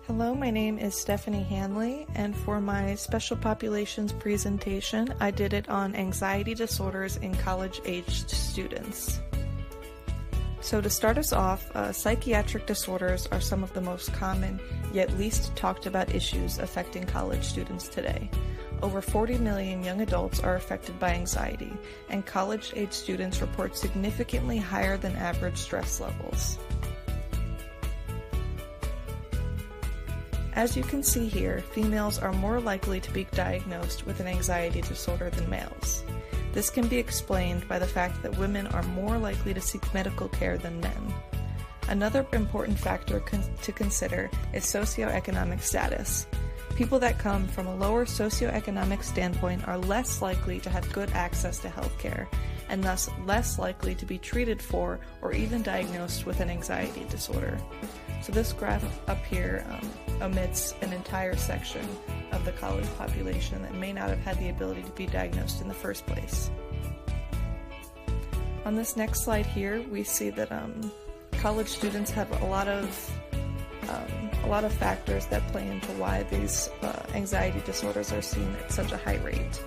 Hello, my name is Stephanie Hanley, and for my special populations presentation, I did it on anxiety disorders in college-aged students. So to start us off, psychiatric disorders are some of the most common, yet least talked about issues affecting college students today. Over 40 million young adults are affected by anxiety, and college-age students report significantly higher than average stress levels. As you can see here, females are more likely to be diagnosed with an anxiety disorder than males. This can be explained by the fact that women are more likely to seek medical care than men. Another important factor to consider is socioeconomic status. People that come from a lower socioeconomic standpoint are less likely to have good access to healthcare, and thus less likely to be treated for or even diagnosed with an anxiety disorder. So this graph up here omits an entire section of the college population that may not have had the ability to be diagnosed in the first place. On this next slide here, we see that college students have a lot of factors that play into why these anxiety disorders are seen at such a high rate.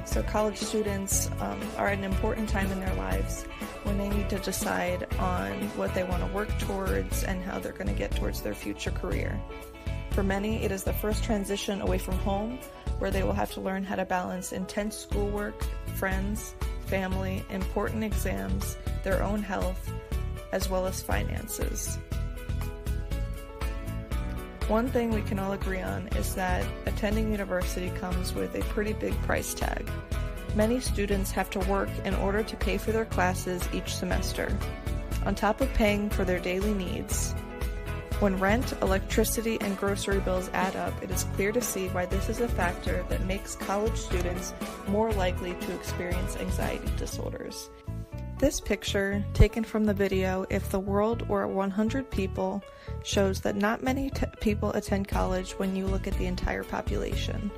So college students are at an important time in their lives when they need to decide on what they want to work towards and how they're going to get towards their future career. For many, it is the first transition away from home, where they will have to learn how to balance intense schoolwork, friends, family, important exams, their own health, as well as finances. One thing we can all agree on is that attending university comes with a pretty big price tag. Many students have to work in order to pay for their classes each semester. On top of paying for their daily needs, when rent, electricity, and grocery bills add up, it is clear to see why this is a factor that makes college students more likely to experience anxiety disorders. This picture, taken from the video If the World Were 100 People, shows that not many people attend college when you look at the entire population.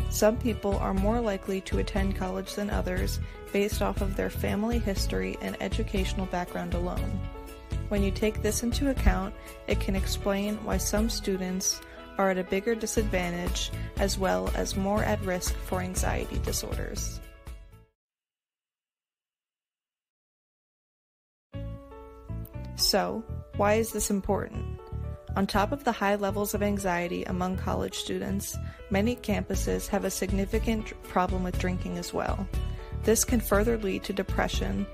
Some people are more likely to attend college than others based off of their family history and educational background alone. When you take this into account, it can explain why some students are at a bigger disadvantage as well as more at risk for anxiety disorders. So, why is this important? On top of the high levels of anxiety among college students, many campuses have a significant problem with drinking as well. This can further lead to depression,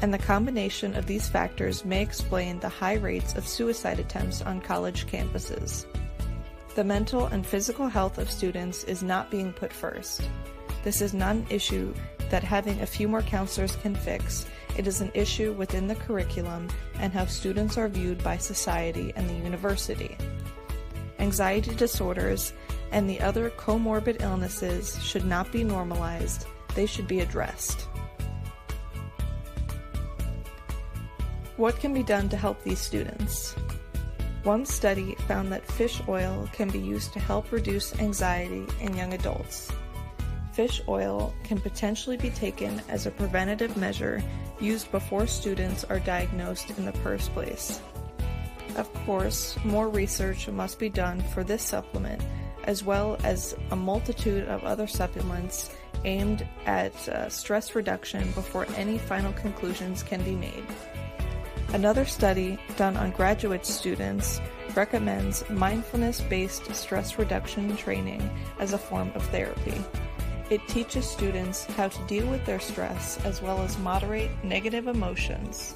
and the combination of these factors may explain the high rates of suicide attempts on college campuses. The mental and physical health of students is not being put first. This is not an issue that having a few more counselors can fix. It is an issue within the curriculum and how students are viewed by society and the university. Anxiety disorders and the other comorbid illnesses should not be normalized. They should be addressed. What can be done to help these students? One study found that fish oil can be used to help reduce anxiety in young adults. Fish oil can potentially be taken as a preventative measure used before students are diagnosed in the first place. Of course, more research must be done for this supplement, as well as a multitude of other supplements aimed at stress reduction before any final conclusions can be made. Another study done on graduate students recommends mindfulness-based stress reduction training as a form of therapy. It teaches students how to deal with their stress as well as moderate negative emotions.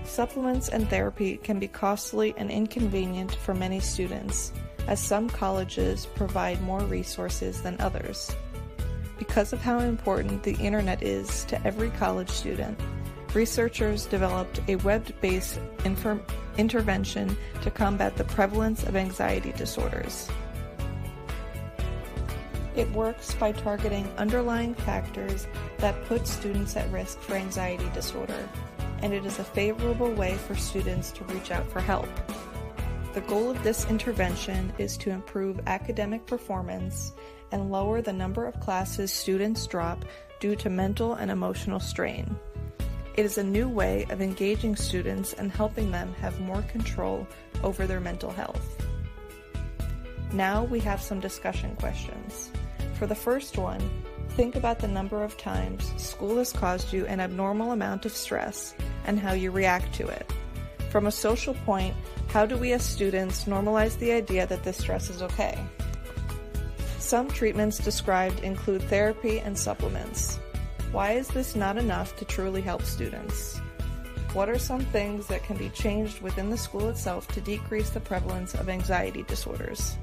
Supplements and therapy can be costly and inconvenient for many students, as some colleges provide more resources than others. Because of how important the internet is to every college student, researchers developed a web-based intervention to combat the prevalence of anxiety disorders. It works by targeting underlying factors that put students at risk for anxiety disorder, and it is a favorable way for students to reach out for help. The goal of this intervention is to improve academic performance and lower the number of classes students drop due to mental and emotional strain. It is a new way of engaging students and helping them have more control over their mental health. Now we have some discussion questions. For the first one, think about the number of times school has caused you an abnormal amount of stress and how you react to it. From a social point, how do we as students normalize the idea that this stress is okay? Some treatments described include therapy and supplements. Why is this not enough to truly help students? What are some things that can be changed within the school itself to decrease the prevalence of anxiety disorders?